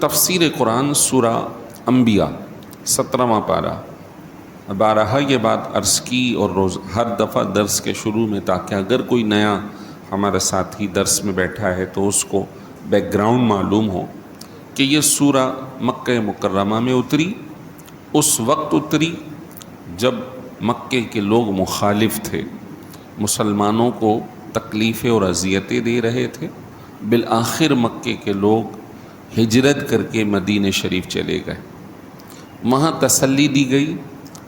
تفسیر قرآن سورہ انبیاء 17واں پارہ۔ بارہا یہ بات عرض کی اور ہر دفعہ درس کے شروع میں، تاکہ اگر کوئی نیا ہمارے ساتھی درس میں بیٹھا ہے تو اس کو بیک گراؤنڈ معلوم ہو کہ یہ سورہ مکہ مکرمہ میں اتری، اس وقت اتری جب مکے کے لوگ مخالف تھے، مسلمانوں کو تکلیفیں اور اذیتیں دے رہے تھے۔ بالآخر مکے کے لوگ ہجرت کر کے مدینہ شریف چلے گئے۔ وہاں تسلی دی گئی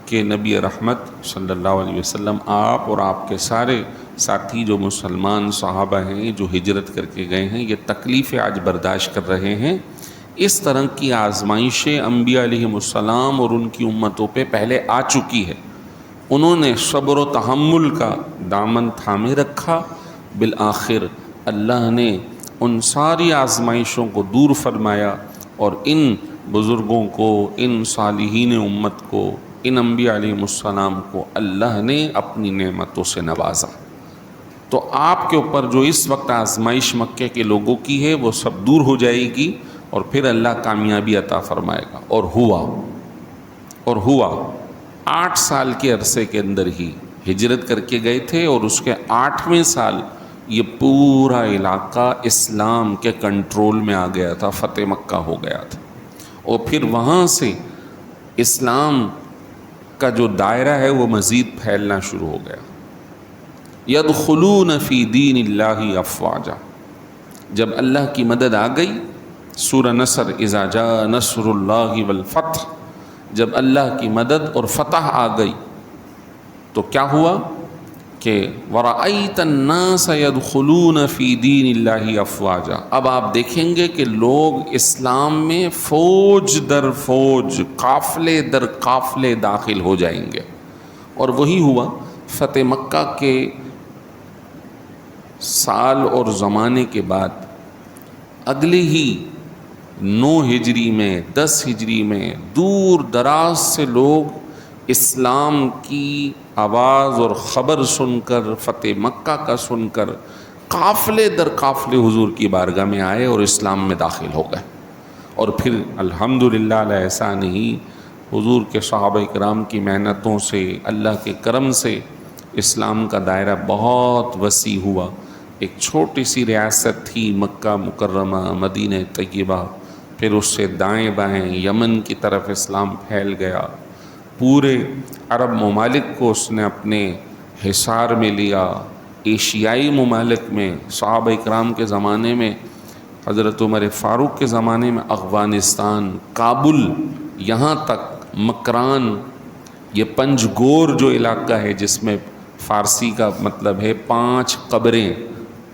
کہ نبی رحمت صلی اللہ علیہ وسلم، آپ اور آپ کے سارے ساتھی جو مسلمان صحابہ ہیں جو ہجرت کر کے گئے ہیں، یہ تکلیفیں آج برداشت کر رہے ہیں۔ اس طرح کی آزمائشیں انبیاء علیہم السلام اور ان کی امتوں پہ پہلے آ چکی ہے، انہوں نے صبر و تحمل کا دامن تھامے رکھا۔ بالآخر اللہ نے ان ساری آزمائشوں کو دور فرمایا اور ان بزرگوں کو، ان صالحین امت کو، ان انبیاء علیہ السلام کو اللہ نے اپنی نعمتوں سے نوازا۔ تو آپ کے اوپر جو اس وقت آزمائش مکے کے لوگوں کی ہے وہ سب دور ہو جائے گی، اور پھر اللہ کامیابی عطا فرمائے گا۔ اور ہوا 8 سال کے عرصے کے اندر ہی ہجرت کر کے گئے تھے، اور اس کے 8ویں سال یہ پورا علاقہ اسلام کے کنٹرول میں آ گیا تھا، فتح مکہ ہو گیا تھا، اور پھر وہاں سے اسلام کا جو دائرہ ہے وہ مزید پھیلنا شروع ہو گیا۔ یدخلون فی دین اللہ افواجا، جب اللہ کی مدد آ گئی، سورہ نصر اذا جاء نصر اللہ والفتح، جب اللہ کی مدد اور فتح آ گئی تو کیا ہوا کہ وَرَأَيْتَ النَّاسَ يَدْخُلُونَ فِي دِينِ اللَّهِ أَفْوَاجًا، اب آپ دیکھیں گے کہ لوگ اسلام میں فوج در فوج، قافلے در قافلے داخل ہو جائیں گے۔ اور وہی ہوا، فتح مکہ کے سال اور زمانے کے بعد اگلے ہی 9 ہجری میں، 10 ہجری میں دور دراز سے لوگ اسلام کی آواز اور خبر سن کر، فتح مکہ کا سن کر، قافلے در قافلے حضور کی بارگاہ میں آئے اور اسلام میں داخل ہو گئے۔ اور پھر الحمدللہ علی احسانہ ہی، حضور کے صحابہ کرام کی محنتوں سے، اللہ کے کرم سے اسلام کا دائرہ بہت وسیع ہوا۔ ایک چھوٹی سی ریاست تھی مکہ مکرمہ، مدینہ طیبہ، پھر اس سے دائیں بائیں یمن کی طرف اسلام پھیل گیا، پورے عرب ممالک کو اس نے اپنے حصار میں لیا۔ ایشیائی ممالک میں صحابہ اکرام کے زمانے میں، حضرت عمر فاروق کے زمانے میں افغانستان، کابل، یہاں تک مکران، یہ پنجگور جو علاقہ ہے جس میں فارسی کا مطلب ہے 5 قبریں،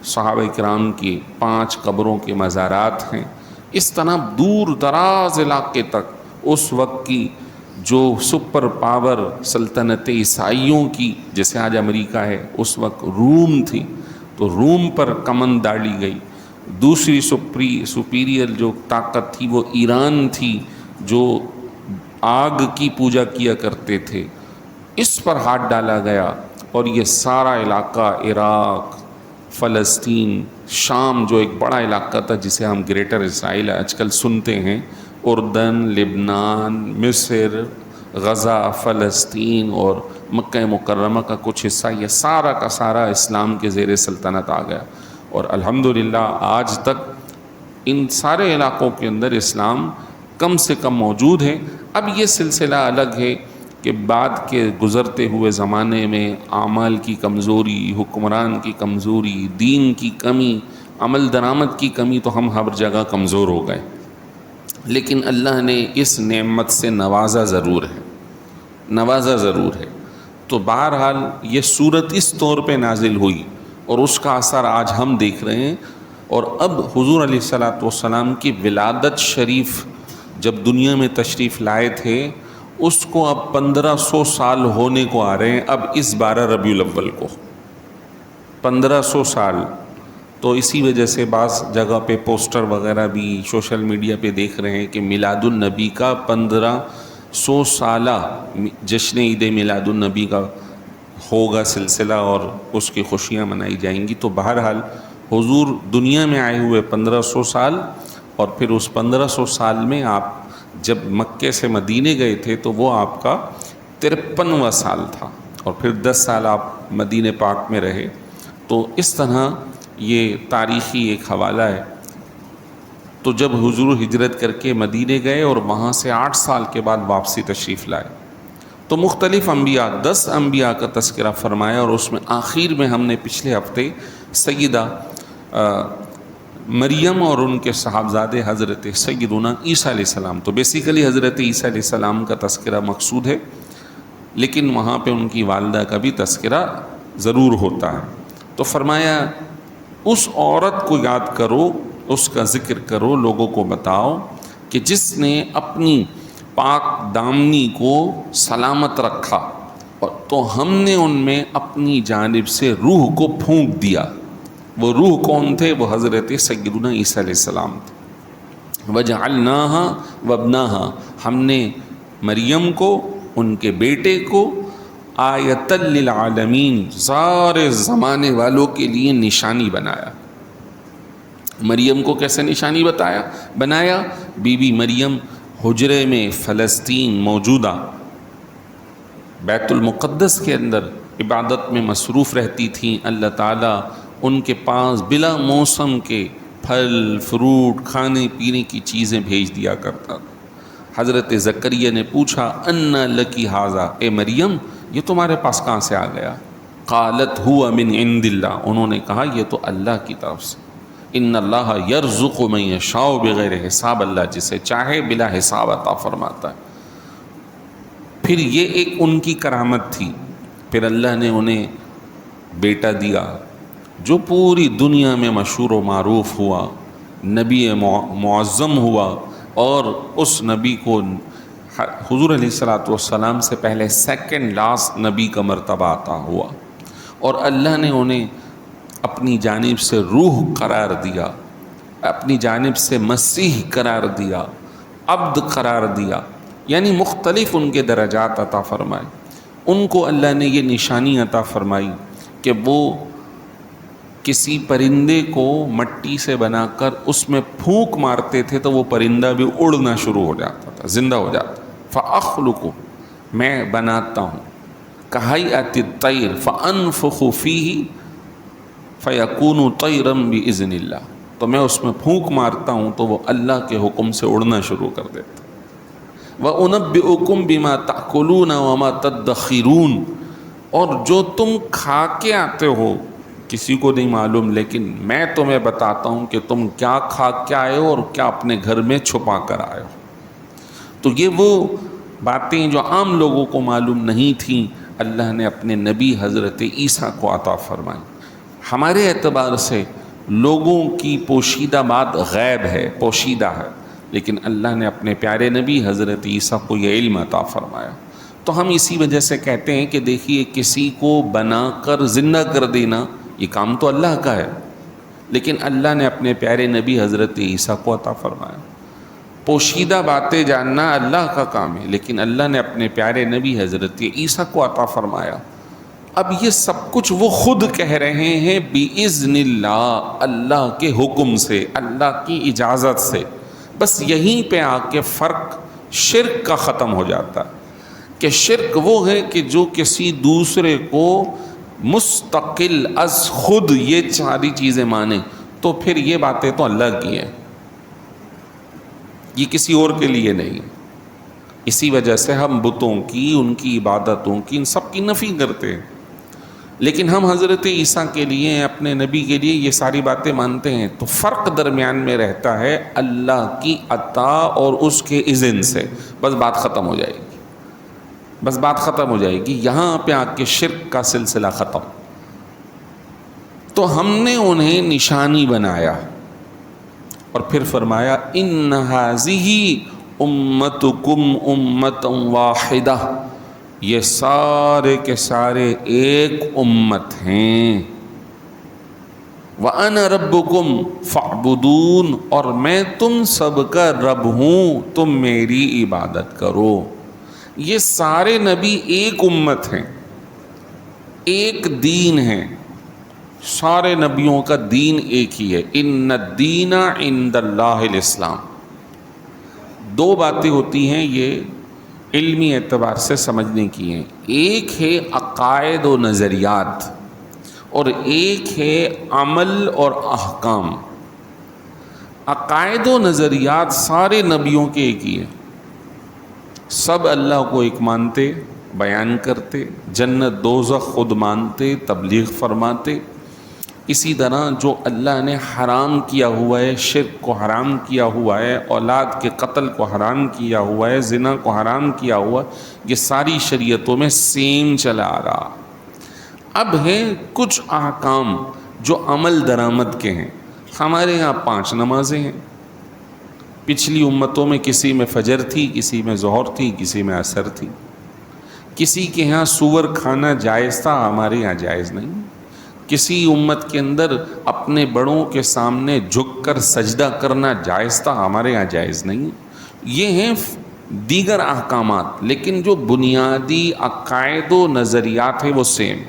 صحابہ اکرام کی 5 قبروں کے مزارات ہیں۔ اس طرح دور دراز علاقے تک اس وقت کی جو سپر پاور سلطنت عیسائیوں کی، جیسے آج امریکہ ہے، اس وقت روم تھی، تو روم پر کمن ڈالی گئی۔ دوسری سپیریئر جو طاقت تھی وہ ایران تھی، جو آگ کی پوجا کیا کرتے تھے، اس پر ہاتھ ڈالا گیا، اور یہ سارا علاقہ، عراق، فلسطین، شام جو ایک بڑا علاقہ تھا جسے ہم گریٹر اسرائیل آج کل سنتے ہیں، اردن، لبنان، مصر، غزہ، فلسطین اور مکہ مکرمہ کا کچھ حصہ، یہ سارا کا سارا اسلام کے زیر سلطنت آ گیا۔ اور الحمدللہ آج تک ان سارے علاقوں کے اندر اسلام کم سے کم موجود ہے۔ اب یہ سلسلہ الگ ہے کہ بعد کے گزرتے ہوئے زمانے میں اعمال کی کمزوری، حکمران کی کمزوری، دین کی کمی، عمل درآمد کی کمی، تو ہم ہر جگہ کمزور ہو گئے، لیکن اللہ نے اس نعمت سے نوازا ضرور ہے۔ تو بہرحال یہ صورت اس طور پہ نازل ہوئی، اور اس کا اثر آج ہم دیکھ رہے ہیں۔ اور اب حضور علیہ الصلوۃ والسلام کی ولادت شریف جب دنیا میں تشریف لائے تھے، اس کو اب 1500 سال ہونے کو آ رہے ہیں، اب اس 12 ربیع الاول کو 1500 سال۔ تو اسی وجہ سے بعض جگہ پہ پوسٹر وغیرہ بھی سوشل میڈیا پہ دیکھ رہے ہیں کہ میلاد النبی کا 1500 سالہ جشن عید میلاد النبی کا ہوگا سلسلہ، اور اس کی خوشیاں منائی جائیں گی۔ تو بہرحال حضور دنیا میں آئے ہوئے 1500 سال، اور پھر اس 1500 سال میں آپ جب مکے سے مدینے گئے تھے تو وہ آپ کا 53واں سال تھا، اور پھر 10 سال آپ مدینہ پاک میں رہے. تو اس طرح یہ تاریخی ایک حوالہ ہے. تو جب حضور ہجرت کر کے مدینے گئے اور وہاں سے 8 سال کے بعد واپسی تشریف لائے تو مختلف انبیاء 10 انبیاء کا تذکرہ فرمایا، اور اس میں آخر میں ہم نے پچھلے ہفتے سیدہ مریم اور ان کے صاحبزادے حضرت سیدنا عیسیٰ علیہ السلام، تو بیسیکلی حضرت عیسیٰ علیہ السلام کا تذکرہ مقصود ہے، لیکن وہاں پہ ان کی والدہ کا بھی تذکرہ ضرور ہوتا ہے. تو فرمایا اس عورت کو یاد کرو، اس کا ذکر کرو، لوگوں کو بتاؤ کہ جس نے اپنی پاک دامنی کو سلامت رکھا، تو ہم نے ان میں اپنی جانب سے روح کو پھونک دیا. وہ روح کون تھے؟ وہ حضرت سیدنا عیسیٰ علیہ السلام تھے. وَجَعَلْنَاهَا وَابْنَاهَا، ہم نے مریم کو، ان کے بیٹے کو آیَةً لِلْعَالَمِین، سارے زمانے والوں کے لیے نشانی بنایا. مریم کو کیسے نشانی بنایا؟ بی بی مریم حجرے میں فلسطین موجودہ بیت المقدس کے اندر عبادت میں مصروف رہتی تھیں. اللہ تعالیٰ ان کے پاس بلا موسم کے پھل فروٹ کھانے پینے کی چیزیں بھیج دیا کرتا. حضرت زکریا نے پوچھا انا لکی ھذا، اے مریم یہ تمہارے پاس کہاں سے آ گیا؟ قالت ہوا من عند اللہ، انہوں نے کہا یہ تو اللہ کی طرف سے. ان اللہ یرزق من یشاء بغیر حساب، اللہ جسے چاہے بلا حساب عطا فرماتا ہے. پھر یہ ایک ان کی کرامت تھی. پھر اللہ نے انہیں بیٹا دیا جو پوری دنیا میں مشہور و معروف ہوا، نبی معظم ہوا، اور اس نبی کو حضور علیہ الصلوۃ سے پہلے سیکنڈ لاسٹ نبی کا مرتبہ عطا ہوا. اور اللہ نے انہیں اپنی جانب سے روح قرار دیا، اپنی جانب سے مسیح قرار دیا، عبد قرار دیا، یعنی مختلف ان کے درجات عطا فرمائے. ان کو اللہ نے یہ نشانی عطا فرمائی کہ وہ کسی پرندے کو مٹی سے بنا کر اس میں پھونک مارتے تھے تو وہ پرندہ بھی اڑنا شروع ہو جاتا تھا، زندہ ہو جاتا. فَأَخْلُقُ، میں بناتا ہوں، كَهَيْئَةِ الطَّيْرِ فَأَنفُخُ فِيهِ فَيَكُونُ طَيْرًا بِإِذْنِ اللَّهِ، تو میں اس میں پھونک مارتا ہوں تو وہ اللہ کے حکم سے اڑنا شروع کر دیتا. وَأُنَبِّئُكُم بِمَا تَأْكُلُونَ وَمَا تَدَّخِرُونَ، اور جو تم کھا کے آتے ہو کسی کو نہیں معلوم، لیکن میں تمہیں بتاتا ہوں کہ تم کیا کھا کے آئے ہو اور کیا اپنے گھر میں چھپا کر آئے ہو. تو یہ وہ باتیں جو عام لوگوں کو معلوم نہیں تھیں، اللہ نے اپنے نبی حضرت عیسیٰ کو عطا فرمائی. ہمارے اعتبار سے لوگوں کی پوشیدہ بات غیب ہے، پوشیدہ ہے، لیکن اللہ نے اپنے پیارے نبی حضرت عیسیٰ کو یہ علم عطا فرمایا. تو ہم اسی وجہ سے کہتے ہیں کہ دیکھیے کسی کو بنا کر زندہ کر دینا یہ کام تو اللہ کا ہے، لیکن اللہ نے اپنے پیارے نبی حضرت عیسیٰ کو عطا فرمایا. پوشیدہ باتیں جاننا اللہ کا کام ہے، لیکن اللہ نے اپنے پیارے نبی حضرت عیسیٰ کو عطا فرمایا. اب یہ سب کچھ وہ خود کہہ رہے ہیں بِإِذْنِ اللہ، اللہ کے حکم سے، اللہ کی اجازت سے. بس یہیں پہ آ کے فرق شرک کا ختم ہو جاتا ہے کہ شرک وہ ہے کہ جو کسی دوسرے کو مستقل از خود یہ ساری چیزیں مانے، تو پھر یہ باتیں تو اللہ کی ہیں، یہ کسی اور کے لیے نہیں. اسی وجہ سے ہم بتوں کی، ان کی عبادتوں کی، ان سب کی نفی کرتے ہیں، لیکن ہم حضرت عیسیٰ کے لیے، اپنے نبی کے لیے یہ ساری باتیں مانتے ہیں. تو فرق درمیان میں رہتا ہے اللہ کی عطا اور اس کے اذن سے. بس بات ختم ہو جائے گی، بس بات ختم ہو جائے گی. یہاں پہ آ کے شرک کا سلسلہ ختم. تو ہم نے انہیں نشانی بنایا اور پھر فرمایا ان ھذہ امتکم امۃ واحدہ، یہ سارے کے سارے ایک امت ہیں. وَأَنَا رَبُّكُمْ فَاعْبُدُونَ، اور میں تم سب کا رب ہوں، تم میری عبادت کرو. یہ سارے نبی ایک امت ہیں، ایک دین ہے. سارے نبیوں کا دین ایک ہی ہے، ان الدین عند اللہ الاسلام۔ دو باتیں ہوتی ہیں یہ علمی اعتبار سے سمجھنے کی ہیں، ایک ہے عقائد و نظریات اور ایک ہے عمل اور احکام۔ عقائد و نظریات سارے نبیوں کے ایک ہی ہیں، سب اللہ کو ایک مانتے، بیان کرتے، جنت دوزخ خود مانتے، تبلیغ فرماتے۔ اسی طرح جو اللہ نے حرام کیا ہوا ہے، شرک کو حرام کیا ہوا ہے، اولاد کے قتل کو حرام کیا ہوا ہے، زنا کو حرام کیا ہوا، یہ ساری شریعتوں میں سیم چلا آ رہا۔ اب ہیں کچھ احکام جو عمل درآمد کے ہیں۔ ہمارے یہاں 5 نمازیں ہیں، پچھلی امتوں میں کسی میں فجر تھی، کسی میں ظہر تھی، کسی میں عصر تھی۔ کسی کے ہاں سور کھانا جائز تھا، ہمارے یہاں جائز نہیں۔ کسی امت کے اندر اپنے بڑوں کے سامنے جھک کر سجدہ کرنا جائز تھا، ہمارے یہاں جائز نہیں۔ یہ ہیں دیگر احکامات، لیکن جو بنیادی عقائد و نظریات ہیں وہ سیم۔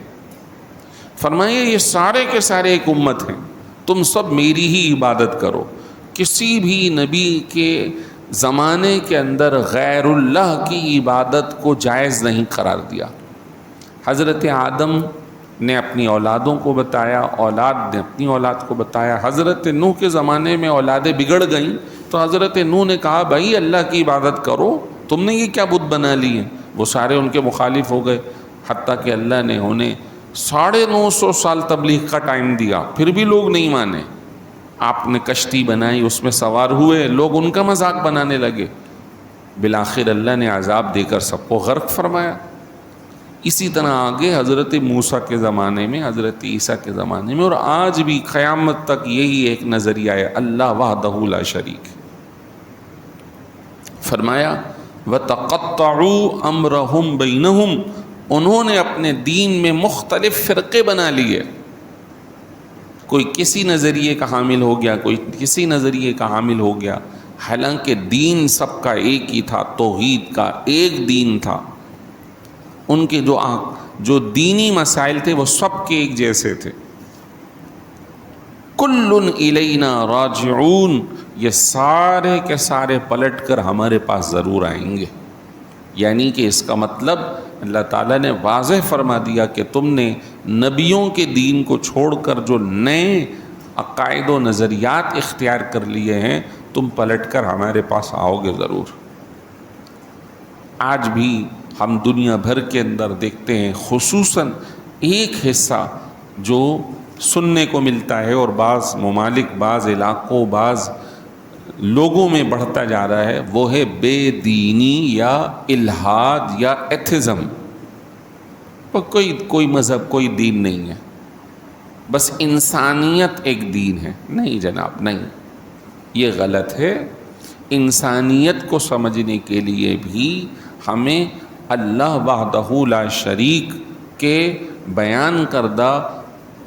فرمایا یہ سارے کے سارے ایک امت ہیں، تم سب میری ہی عبادت کرو۔ کسی بھی نبی کے زمانے کے اندر غیر اللہ کی عبادت کو جائز نہیں قرار دیا۔ حضرت آدم نے اپنی اولادوں کو بتایا، اولاد نے اپنی اولاد کو بتایا۔ حضرت نوح کے زمانے میں اولادیں بگڑ گئیں تو حضرت نوح نے کہا بھائی اللہ کی عبادت کرو، تم نے یہ کیا بت بنا لی ہیں؟ وہ سارے ان کے مخالف ہو گئے، حتیٰ کہ اللہ نے انہیں 950 سال تبلیغ کا ٹائم دیا، پھر بھی لوگ نہیں مانے۔ آپ نے کشتی بنائی، اس میں سوار ہوئے، لوگ ان کا مذاق بنانے لگے، بالآخر اللہ نے عذاب دے کر سب کو غرق فرمایا۔ اسی طرح آگے حضرت موسیٰ کے زمانے میں، حضرت عیسیٰ کے زمانے میں، اور آج بھی قیامت تک یہی ایک نظریہ ہے، اللہ وحدہ لا شریک۔ فرمایا وَتَقَطَّعُوا أَمْرَهُمْ بَيْنَهُمْ، انہوں نے اپنے دین میں مختلف فرقے بنا لیے، کوئی کسی نظریے کا حامل ہو گیا، کوئی کسی نظریے کا حامل ہو گیا، حالانکہ دین سب کا ایک ہی تھا، توحید کا ایک دین تھا۔ ان کے جو دینی مسائل تھے وہ سب کے ایک جیسے تھے۔ کل الینا راجعون، یہ سارے کے سارے پلٹ کر ہمارے پاس ضرور آئیں گے۔ یعنی کہ اس کا مطلب اللہ تعالیٰ نے واضح فرما دیا کہ تم نے نبیوں کے دین کو چھوڑ کر جو نئے عقائد و نظریات اختیار کر لیے ہیں، تم پلٹ کر ہمارے پاس آؤ گے ضرور۔ آج بھی ہم دنیا بھر کے اندر دیکھتے ہیں، خصوصاً ایک حصہ جو سننے کو ملتا ہے اور بعض ممالک، بعض علاقوں، بعض لوگوں میں بڑھتا جا رہا ہے، وہ ہے بے دینی یا الحاد یا ایتھزم۔ کوئی مذہب، کوئی دین نہیں ہے، بس انسانیت ایک دین ہے۔ نہیں جناب، نہیں، یہ غلط ہے۔ انسانیت کو سمجھنے کے لیے بھی ہمیں اللہ وحدہ لا شریک کے بیان کردہ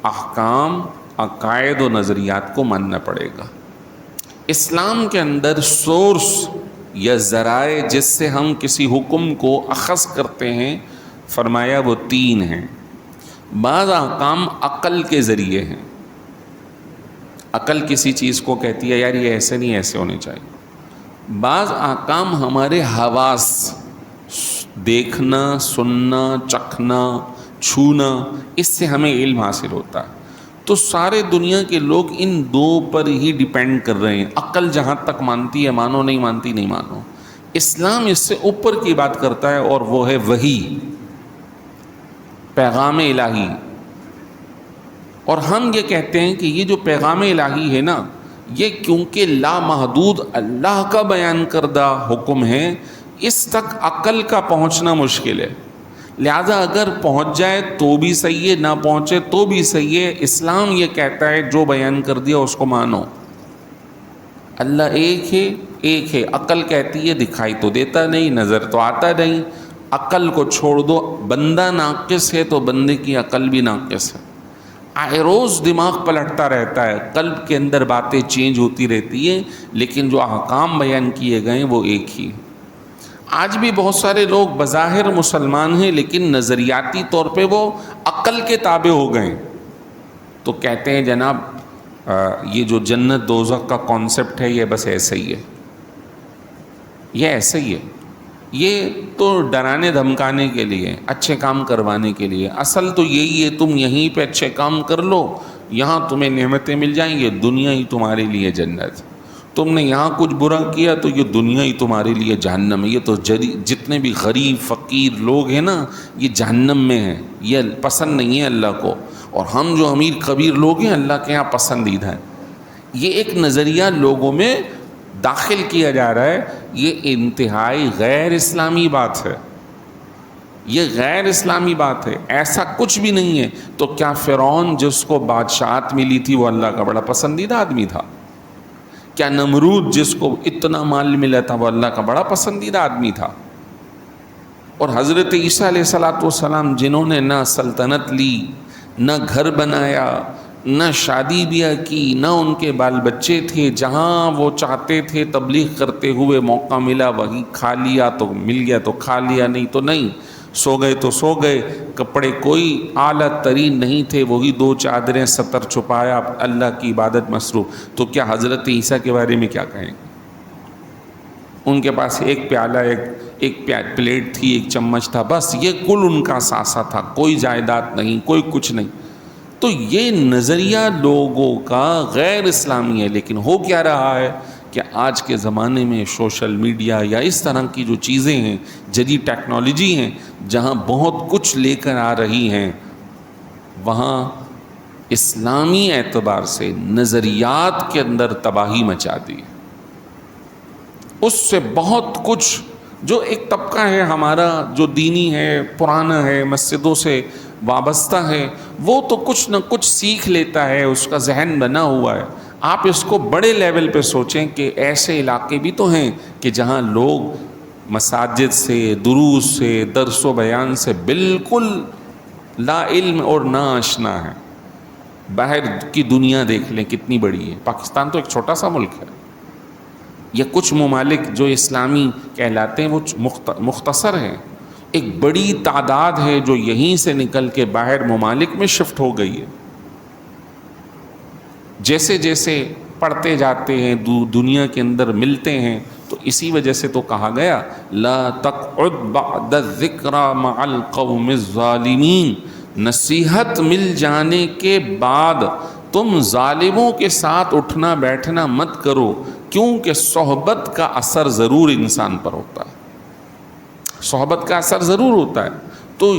احکام، عقائد و نظریات کو ماننا پڑے گا۔ اسلام کے اندر سورس یا ذرائع جس سے ہم کسی حکم کو اخذ کرتے ہیں، فرمایا وہ 3 ہیں۔ بعض احکام عقل کے ذریعے ہیں، عقل کسی چیز کو کہتی ہے یار یہ ایسے نہیں، ایسے ہونے چاہیے۔ بعض احکام ہمارے حواس، دیکھنا، سننا، چکھنا، چھونا، اس سے ہمیں علم حاصل ہوتا ہے۔ تو سارے دنیا کے لوگ ان 2 پر ہی ڈیپینڈ کر رہے ہیں۔ عقل جہاں تک مانتی ہے مانو، نہیں مانتی نہیں مانو۔ اسلام اس سے اوپر کی بات کرتا ہے، اور وہ ہے وحی، پیغام الہی۔ اور ہم یہ کہتے ہیں کہ یہ جو پیغام الہی ہے نا، یہ کیونکہ لامحدود اللہ کا بیان کردہ حکم ہے، اس تک عقل کا پہنچنا مشکل ہے، لہذا اگر پہنچ جائے تو بھی صحیح ہے، نہ پہنچے تو بھی صحیح ہے۔ اسلام یہ کہتا ہے جو بیان کر دیا اس کو مانو۔ اللہ ایک ہے، ایک ہے۔ عقل کہتی ہے دکھائی تو دیتا نہیں، نظر تو آتا نہیں، عقل کو چھوڑ دو۔ بندہ ناقص ہے تو بندے کی عقل بھی ناقص ہے، آئے روز دماغ پلٹتا رہتا ہے، قلب کے اندر باتیں چینج ہوتی رہتی ہیں، لیکن جو احکام بیان کیے گئے وہ ایک ہی۔ آج بھی بہت سارے لوگ بظاہر مسلمان ہیں، لیکن نظریاتی طور پہ وہ عقل کے تابع ہو گئے۔ تو کہتے ہیں جناب یہ جو جنت دوزخ کا کانسیپٹ ہے یہ بس ایسا ہی ہے، یہ ایسا ہی ہے، یہ تو ڈرانے دھمکانے کے لیے، اچھے کام کروانے کے لیے۔ اصل تو یہی ہے، تم یہیں پہ اچھے کام کر لو، یہاں تمہیں نعمتیں مل جائیں گی، دنیا ہی تمہارے لیے جنت۔ تم نے یہاں کچھ برا کیا تو یہ دنیا ہی تمہارے لیے جہنم ہے۔ یہ تو جتنے بھی غریب فقیر لوگ ہیں نا، یہ جہنم میں ہیں، یہ پسند نہیں ہے اللہ کو، اور ہم جو امیر کبیر لوگ ہیں اللہ کے یہاں پسندیدہ ہیں۔ یہ ایک نظریہ لوگوں میں داخل کیا جا رہا ہے، یہ انتہائی غیر اسلامی بات ہے، یہ غیر اسلامی بات ہے، ایسا کچھ بھی نہیں ہے۔ تو کیا فرعون جس کو بادشاہت ملی تھی وہ اللہ کا بڑا پسندیدہ آدمی تھا؟ کیا نمرود جس کو اتنا مال ملا تھا وہ اللہ کا بڑا پسندیدہ آدمی تھا؟ اور حضرت عیسیٰ علیہ السلام جنہوں نے نہ سلطنت لی، نہ گھر بنایا، نہ شادی بیاہ کی، نہ ان کے بال بچے تھے، جہاں وہ چاہتے تھے تبلیغ کرتے ہوئے موقع ملا وہیں کھا لیا تو مل گیا تو کھا لیا، نہیں تو نہیں، سو گئے تو سو گئے، کپڑے کوئی اعلیٰ ترین نہیں تھے، وہی 2 چادریں ستر چھپایا، اللہ کی عبادت مصروف۔ تو کیا حضرت عیسیٰ کے بارے میں کیا کہیں؟ ان کے پاس ایک پیالہ، ایک پلیٹ تھی، ایک چمچ تھا، بس یہ کل ان کا ثاثہ تھا، کوئی جائیداد نہیں، کوئی کچھ نہیں۔ تو یہ نظریہ لوگوں کا غیر اسلامی ہے، لیکن ہو کیا رہا ہے کہ آج کے زمانے میں سوشل میڈیا یا اس طرح کی جو چیزیں ہیں، جدید ٹیکنالوجی ہیں، جہاں بہت کچھ لے کر آ رہی ہیں، وہاں اسلامی اعتبار سے نظریات کے اندر تباہی مچا دی۔ اس سے بہت کچھ جو ایک طبقہ ہے ہمارا جو دینی ہے، پرانا ہے، مسجدوں سے وابستہ ہے، وہ تو کچھ نہ کچھ سیکھ لیتا ہے، اس کا ذہن بنا ہوا ہے۔ آپ اس کو بڑے لیول پہ سوچیں کہ ایسے علاقے بھی تو ہیں کہ جہاں لوگ مساجد سے، دروس سے، درس و بیان سے بالکل لا علم اور نا آشنا ہے۔ باہر کی دنیا دیکھ لیں کتنی بڑی ہے، پاکستان تو ایک چھوٹا سا ملک ہے، یہ کچھ ممالک جو اسلامی کہلاتے ہیں وہ مختصر ہیں، ایک بڑی تعداد ہے جو یہیں سے نکل کے باہر ممالک میں شفٹ ہو گئی ہے۔ جیسے جیسے پڑھتے جاتے ہیں، دنیا کے اندر ملتے ہیں، تو اسی وجہ سے تو کہا گیا لا تقعد بعد الذکر مع القوم الظالمین، نصیحت مل جانے کے بعد تم ظالموں کے ساتھ اٹھنا بیٹھنا مت کرو، کیونکہ صحبت کا اثر ضرور انسان پر ہوتا ہے، صحبت کا اثر ضرور ہوتا ہے۔ تو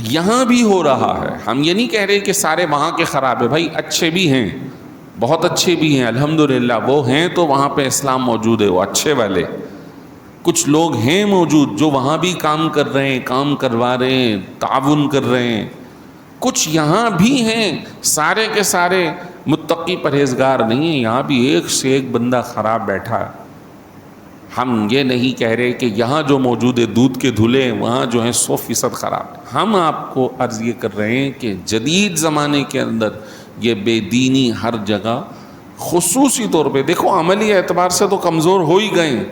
یہاں بھی ہو رہا ہے، ہم یہ نہیں کہہ رہے کہ سارے وہاں کے خراب ہے، بھائی اچھے بھی ہیں، بہت اچھے بھی ہیں، الحمدللہ وہ ہیں تو وہاں پہ اسلام موجود ہے، وہ اچھے والے کچھ لوگ ہیں موجود جو وہاں بھی کام کر رہے ہیں، کام کروا رہے ہیں، تعاون کر رہے ہیں۔ کچھ یہاں بھی ہیں، سارے کے سارے متقی پرہیزگار نہیں ہیں، یہاں بھی ایک سے ایک بندہ خراب بیٹھا ہے۔ ہم یہ نہیں کہہ رہے کہ یہاں جو موجود ہے دودھ کے دھلے وہاں جو ہیں 100% خراب ہے۔ ہم آپ کو عرض یہ کر رہے ہیں کہ جدید زمانے کے اندر یہ بے دینی ہر جگہ، خصوصی طور پہ دیکھو عملی اعتبار سے تو کمزور ہو ہی گئے ہیں،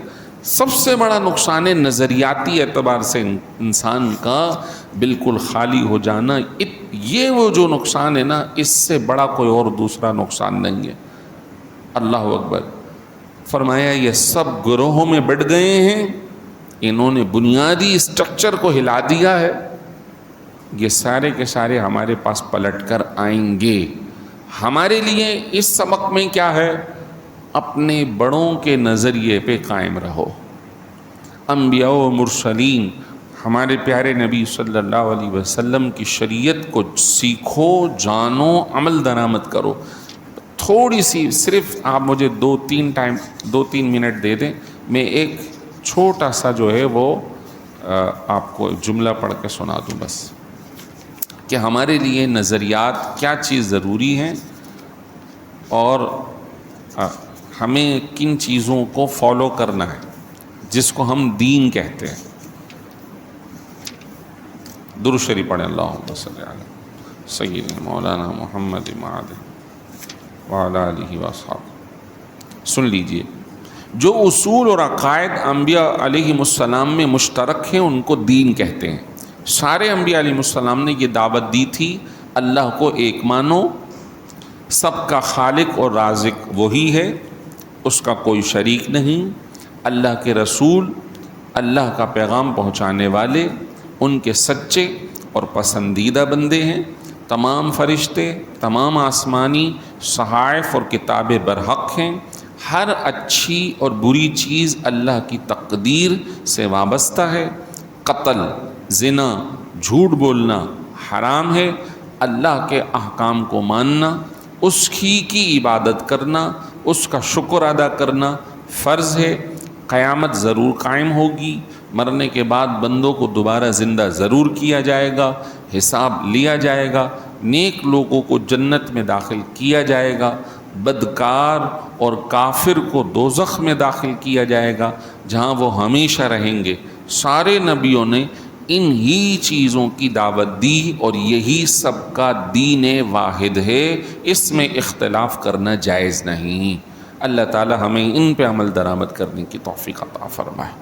سب سے بڑا نقصان ہے نظریاتی اعتبار سے انسان کا بالکل خالی ہو جانا۔ یہ وہ جو نقصان ہے نا، اس سے بڑا کوئی اور دوسرا نقصان نہیں ہے۔ اللہ اکبر۔ فرمایا یہ سب گروہوں میں بٹ گئے ہیں، انہوں نے بنیادی اسٹرکچر کو ہلا دیا ہے، یہ سارے کے سارے ہمارے پاس پلٹ کر آئیں گے۔ ہمارے لیے اس سبق میں کیا ہے؟ اپنے بڑوں کے نظریے پہ قائم رہو۔ انبیاء و مرسلین، ہمارے پیارے نبی صلی اللہ علیہ وسلم کی شریعت کو سیکھو، جانو، عمل درآمد کرو۔ تھوڑی سی صرف آپ مجھے 2-3 منٹ دے دیں، میں ایک چھوٹا سا جو ہے وہ آپ کو جملہ پڑھ کے سنا دوں بس، کہ ہمارے لیے نظریات کیا چیز ضروری ہیں اور ہمیں کن چیزوں کو فالو کرنا ہے جس کو ہم دین کہتے ہیں۔ درود شریف پڑھیں، اللہم صلی علی سیدنا مولانا محمد وعلی آلہ وصحبہ۔ سن لیجئے، جو اصول اور عقائد انبیاء علیہ السلام میں مشترک ہیں ان کو دین کہتے ہیں۔ سارے انبیاء علیہ السلام نے یہ دعوت دی تھی اللہ کو ایک مانو، سب کا خالق اور رازق وہی ہے، اس کا کوئی شریک نہیں۔ اللہ کے رسول اللہ کا پیغام پہنچانے والے ان کے سچے اور پسندیدہ بندے ہیں۔ تمام فرشتے، تمام آسمانی صحائف اور کتابیں برحق ہیں۔ ہر اچھی اور بری چیز اللہ کی تقدیر سے وابستہ ہے۔ قتل، زنا، جھوٹ بولنا حرام ہے۔ اللہ کے احکام کو ماننا، اس کی عبادت کرنا، اس کا شکر ادا کرنا فرض ہے۔ قیامت ضرور قائم ہوگی، مرنے کے بعد بندوں کو دوبارہ زندہ ضرور کیا جائے گا، حساب لیا جائے گا، نیک لوگوں کو جنت میں داخل کیا جائے گا، بدکار اور کافر کو دوزخ میں داخل کیا جائے گا جہاں وہ ہمیشہ رہیں گے۔ سارے نبیوں نے ان ہی چیزوں کی دعوت دی اور یہی سب کا دین واحد ہے، اس میں اختلاف کرنا جائز نہیں۔ اللہ تعالی ہمیں ان پہ عمل درآمد کرنے کی توفیق عطا فرمائے۔